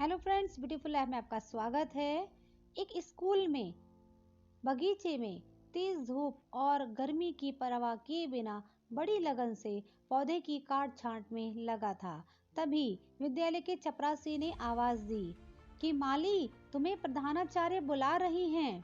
Hello friends, beautiful life में आपका स्वागत है। एक स्कूल में बगीचे में तेज धूप और गर्मी की परवाह किए बिना बड़ी लगन से पौधे की काट छांट में लगा था। तभी विद्यालय के चपरासी ने आवाज दी कि माली, तुम्हें प्रधानाचार्य बुला रही हैं।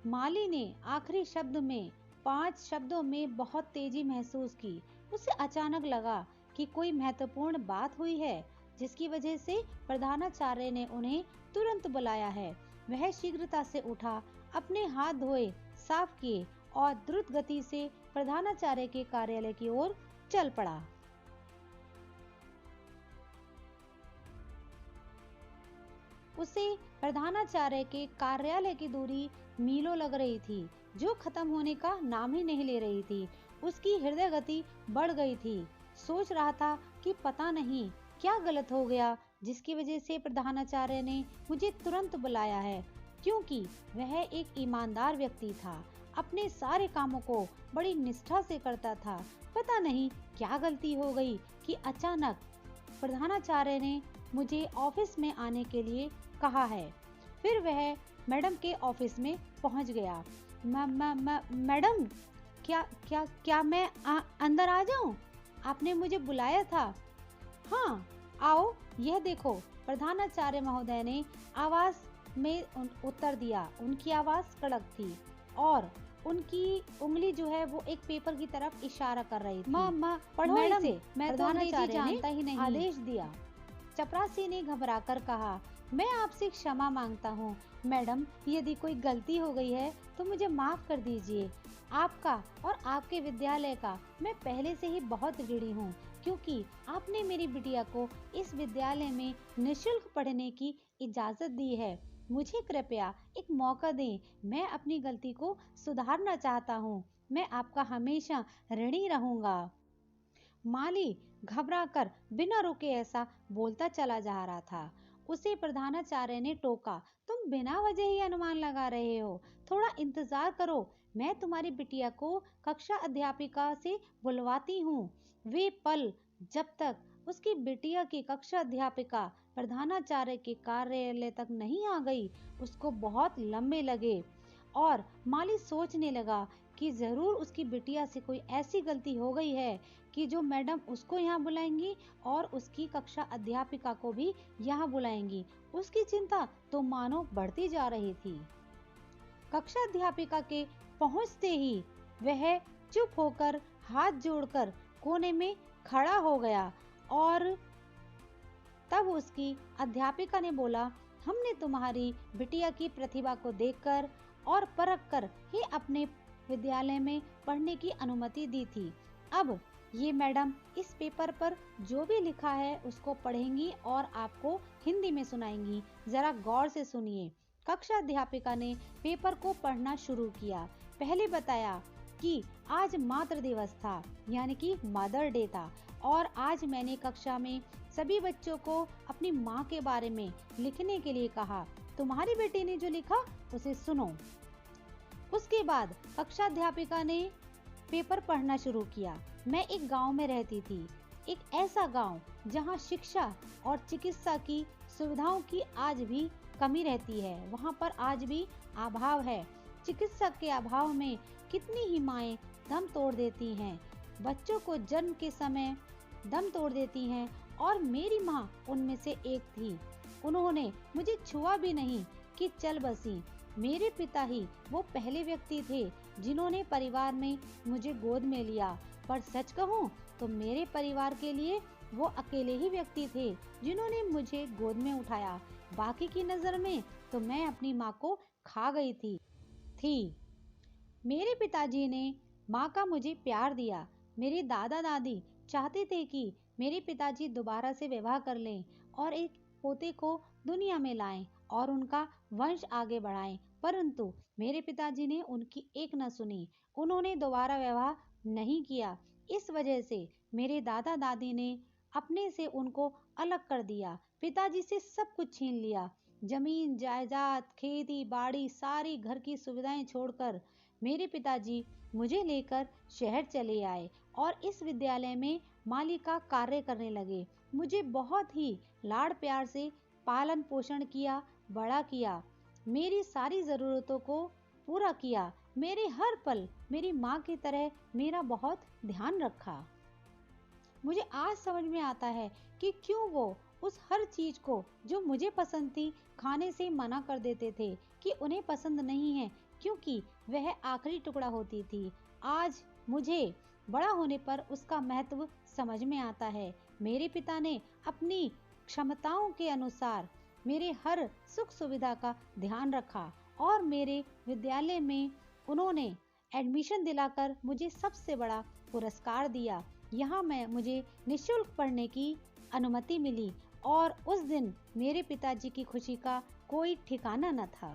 माली ने आखिरी शब्द में 5 शब्दों में बहुत तेजी महसूस की। उसे अचानक लगा कि कोई महत्वपूर्ण बात हुई है जिसकी वजह से प्रधानाचार्य ने उन्हें तुरंत बुलाया है। वह शीघ्रता से उठा, अपने हाथ धोए, साफ किए और द्रुत गति से प्रधानाचार्य के कार्यालय की ओर चल पड़ा। उसे प्रधानाचार्य के कार्यालय की दूरी मीलों लग रही थी, जो खत्म होने का नाम ही नहीं ले रही थी। उसकी हृदय गति बढ़ गई थी। सोच रहा था कि पता नहीं क्या गलत हो गया जिसकी वजह से प्रधानाचार्य ने मुझे तुरंत बुलाया है, क्योंकि वह एक ईमानदार व्यक्ति था, अपने सारे कामों को बड़ी निष्ठा से करता था। पता नहीं क्या गलती हो गई कि अचानक प्रधानाचार्य ने मुझे ऑफिस में आने के लिए कहा है। फिर वह मैडम के ऑफिस में पहुंच गया। मैडम, क्या मैं अंदर आ जाऊं? आपने मुझे बुलाया था। हाँ, आओ, यह देखो, प्रधानाचार्य महोदय ने आवाज में उत्तर दिया। उनकी आवाज कड़क थी और उनकी उंगली जो है वो एक पेपर की तरफ इशारा कर रही थी। पढ़ो इसे। मैं तो अंग्रेजी जानता ही नहीं, आदेश दिया। चपरासी ने घबराकर कहा, मैं आपसे क्षमा मांगता हूँ मैडम, यदि कोई गलती हो गई है तो मुझे माफ कर दीजिए। आपका और आपके विद्यालय का मैं पहले से ही बहुत ऋणी हूँ, क्योंकि आपने मेरी बिटिया को इस विद्यालय में निःशुल्क पढ़ने की इजाजत दी है। मुझे कृपया एक मौका दें, मैं अपनी गलती को सुधारना चाहता हूँ। मैं आपका हमेशा ऋणी रहूंगा। माली घबराकर बिना रुके ऐसा बोलता चला जा रहा था। उसे प्रधानाचार्य ने टोका, तुम बिना वजह ही अनुमान लगा रहे हो, थोड़ा इंतजार करो, मैं तुम्हारी बिटिया को कक्षा अध्यापिका से बुलवाती हूँ। वे पल जब तक उसकी बिटिया की कक्षा अध्यापिका प्रधानाचार्य के कार्यालय तक नहीं आ गई, उसको बहुत लंबे लगे और माली सोचने लगा कि जरूर उसकी बिटिया से कोई ऐसी गलती हो गई है कि जो मैडम उसको यहाँ बुलाएंगी और उसकी कक्षा अध्यापिका को भी यहाँ बुलाएंगी। उसकी चिंता तो मानो बढ़ती जा रही थी। कक्षा अध्यापिका के पहुंचते ही वह चुप होकर हाथ जोड़कर कोने में खड़ा हो गया और तब उसकी अध्यापिका ने बोला, हमने तुम्हारी बिटिया की प्रतिभा को देखकर और परखकर ही अपने विद्यालय में पढ़ने की अनुमति दी थी। अब ये मैडम इस पेपर पर जो भी लिखा है उसको पढ़ेंगी और आपको हिंदी में सुनाएंगी। जरा गौर से सुनिए। कक्षा अध्यापिका ने पेपर को पढ़ना शुरू किया। पहले बताया कि आज मातृ दिवस था, यानी कि मदर डे था, और आज मैंने कक्षा में सभी बच्चों को अपनी माँ के बारे में लिखने के लिए कहा। तुम्हारी बेटी ने जो लिखा उसे सुनो। उसके बाद कक्षा अध्यापिका ने पेपर पढ़ना शुरू किया। मैं एक गांव में रहती थी, एक ऐसा गांव जहां शिक्षा और चिकित्सा की सुविधाओं की आज भी कमी रहती है। वहां पर आज भी अभाव है। चिकित्सा के अभाव में कितनी ही माएं दम तोड़ देती हैं, बच्चों को जन्म के समय दम तोड़ देती हैं, और मेरी माँ उनमें से एक थी। उन्होंने मुझे छुआ भी नहीं कि चल बसी। मेरे पिता ही वो पहले व्यक्ति थे जिन्होंने परिवार में मुझे गोद में लिया, पर सच कहूं तो मेरे परिवार के लिए वो अकेले ही व्यक्ति थे जिन्होंने मुझे गोद में उठाया। बाकी की नजर में तो मैं अपनी माँ को खा गई थी। मेरे पिताजी ने माँ का मुझे प्यार दिया। मेरे दादा दादी चाहते थे कि मेरे पिताजी दोबारा से विवाह कर लें और एक पोते को दुनिया में लाएं और उनका वंश आगे बढ़ाएं, परंतु मेरे पिताजी ने उनकी एक न सुनी। उन्होंने दोबारा विवाह नहीं किया। इस वजह से मेरे दादा दादी ने अपने से उनको अलग कर दिया। पिताजी से सब कुछ छीन लिया, जमीन जायदाद, खेती बाड़ी, सारी घर की सुविधाएं छोड़कर मेरे पिताजी मुझे लेकर शहर चले आए और इस विद्यालय में माली का कार्य करने लगे। मुझे बहुत ही लाड़ प्यार से पालन पोषण किया, बड़ा किया, मेरी सारी ज़रूरतों को पूरा किया, मेरे हर पल मेरी माँ की तरह मेरा बहुत ध्यान रखा। मुझे आज समझ में आता है कि क्यों वो उस हर चीज को जो मुझे पसंद थी खाने से मना कर देते थे कि उन्हें पसंद नहीं है, क्योंकि वह आखिरी टुकड़ा होती थी। आज मुझे बड़ा होने पर उसका महत्व समझ में आता है। मेरे पिता ने अपनी क्षमताओं के अनुसार मेरे हर सुख सुविधा का ध्यान रखा और मेरे विद्यालय में उन्होंने एडमिशन दिलाकर मुझे सबसे बड़ा पुरस्कार दिया। यहाँ मुझे निःशुल्क पढ़ने की अनुमति मिली और उस दिन मेरे पिताजी की खुशी का कोई ठिकाना न था।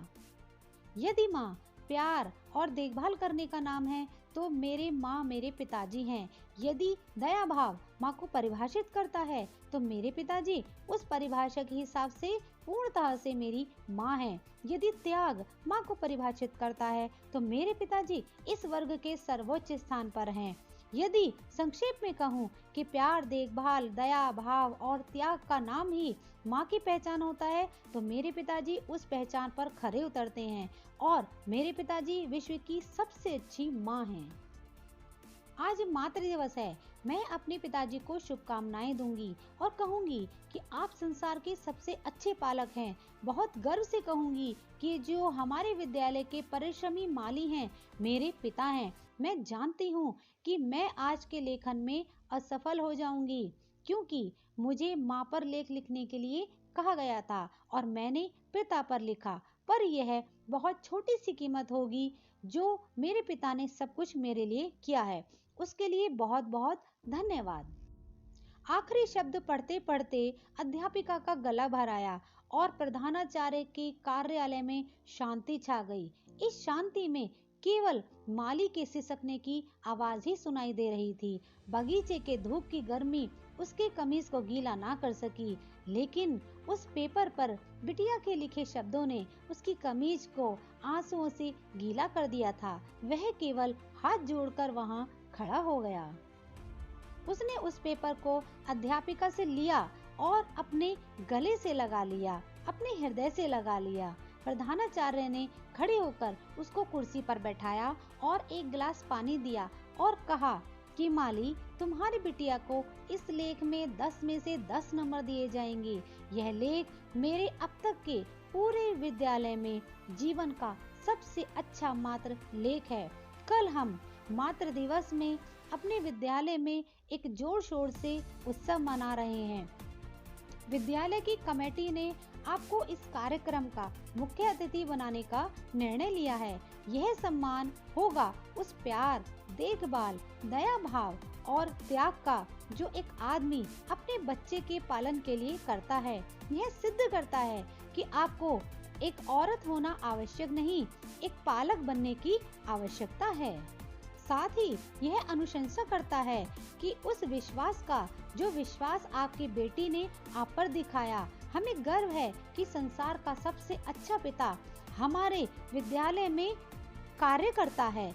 यदि माँ प्यार और देखभाल करने का नाम है तो मेरे माँ मेरे पिताजी हैं। यदि दया भाव माँ को परिभाषित करता है तो मेरे पिताजी उस परिभाषा के हिसाब से पूर्णतः से मेरी माँ हैं। यदि त्याग माँ को परिभाषित करता है तो मेरे पिताजी इस वर्ग के सर्वोच्च स्थान पर हैं। यदि संक्षेप में कहूँ कि प्यार, देखभाल, दया भाव और त्याग का नाम ही माँ की पहचान होता है तो मेरे पिताजी उस पहचान पर खरे उतरते हैं और मेरे पिताजी विश्व की सबसे अच्छी माँ हैं। आज मातृ दिवस है। मैं अपने पिताजी को शुभकामनाएं दूंगी और कहूंगी कि आप संसार के सबसे अच्छे पालक हैं। बहुत गर्व से कहूंगी कि जो हमारे विद्यालय के परिश्रमी माली हैं मेरे पिता हैं। मैं जानती हूँ कि मैं आज के लेखन में असफल हो जाऊंगी क्योंकि मुझे माँ पर लेख लिखने के लिए कहा गया था और मैंने पिता पर लिखा, पर यह बहुत छोटी सी कीमत होगी जो मेरे पिता ने सब कुछ मेरे लिए किया है। उसके लिए बहुत बहुत धन्यवाद। आखिरी शब्द पढ़ते पढ़ते अध्यापिका का गला भर आया और प्रधानाचार्य के कार्यालय में शांति छा गई। इस शांति में केवल माली के सिसकने की आवाज ही सुनाई दे रही थी। बगीचे के धूप की गर्मी उसके कमीज को गीला ना कर सकी, लेकिन उस पेपर पर बिटिया के लिखे शब्दों ने उसकी कमीज को आंसुओं से गीला कर दिया था। वह केवल हाथ जोड़कर वहां खड़ा हो गया। उसने उस पेपर को अध्यापिका से लिया और अपने गले से लगा लिया, अपने हृदय से लगा लिया। प्रधानाचार्य ने खड़े होकर उसको कुर्सी पर बैठाया और एक गिलास पानी दिया और कहा कि माली, तुम्हारी बिटिया को इस लेख में 10 में से 10 नंबर दिए जाएंगे। यह लेख मेरे अब तक के पूरे विद्यालय में जीवन का सबसे अच्छा मातृ लेख है। कल हम मातृ दिवस में अपने विद्यालय में एक जोर शोर से उत्सव मना रहे हैं। विद्यालय की कमेटी ने आपको इस कार्यक्रम का मुख्य अतिथि बनाने का निर्णय लिया है। यह सम्मान होगा उस प्यार, देखभाल, दया भाव और त्याग का जो एक आदमी अपने बच्चे के पालन के लिए करता है। यह सिद्ध करता है कि आपको एक औरत होना आवश्यक नहीं, एक पालक बनने की आवश्यकता है। साथ ही यह अनुशंसा करता है कि उस विश्वास का जो विश्वास आपकी बेटी ने आप पर दिखाया। हमें गर्व है कि संसार का सबसे अच्छा पिता हमारे विद्यालय में कार्य करता है।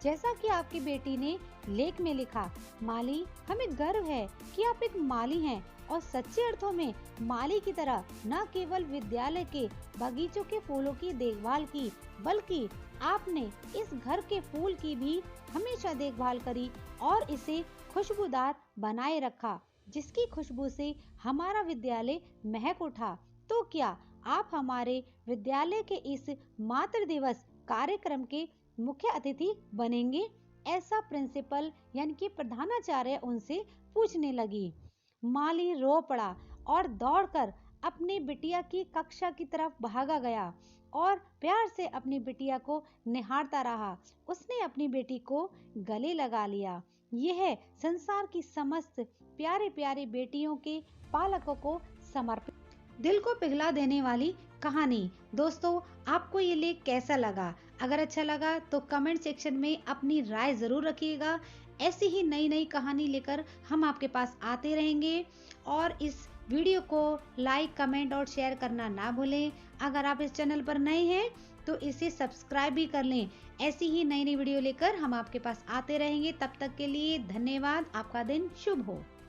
जैसा कि आपकी बेटी ने लेख में लिखा, माली, हमें गर्व है कि आप एक माली हैं और सच्चे अर्थों में माली की तरह न केवल विद्यालय के बगीचों के फूलों की देखभाल की, बल्कि आपने इस घर के फूल की भी हमेशा देखभाल करी और इसे खुशबूदार बनाए रखा, जिसकी खुशबू से हमारा विद्यालय महक उठा। तो क्या आप हमारे विद्यालय के इस मातृ दिवस कार्यक्रम के मुख्य अतिथि बनेंगे? ऐसा प्रिंसिपल यानी कि प्रधानाचार्य उनसे पूछने लगी। माली रो पड़ा और दौड़कर अपनी बिटिया की कक्षा की तरफ भागा गया और प्यार से अपनी बिटिया को निहारता रहा। उसने अपनी बेटी को गले लगा लिया। यह संसार की समस्त प्यारे प्यारे बेटियों के पालकों को समर्पित दिल को पिघला देने वाली कहानी। दोस्तों, आपको ये लेख कैसा लगा? अगर अच्छा लगा तो कमेंट सेक्शन में अपनी राय जरूर रखिएगा। ऐसी ही नई नई कहानी लेकर हम आपके पास आते रहेंगे और इस वीडियो को लाइक, कमेंट और शेयर करना ना भूलें। अगर आप इस चैनल पर नए हैं तो इसे सब्सक्राइब भी कर लें। ऐसी ही नई नई वीडियो लेकर हम आपके पास आते रहेंगे। तब तक के लिए धन्यवाद। आपका दिन शुभ हो।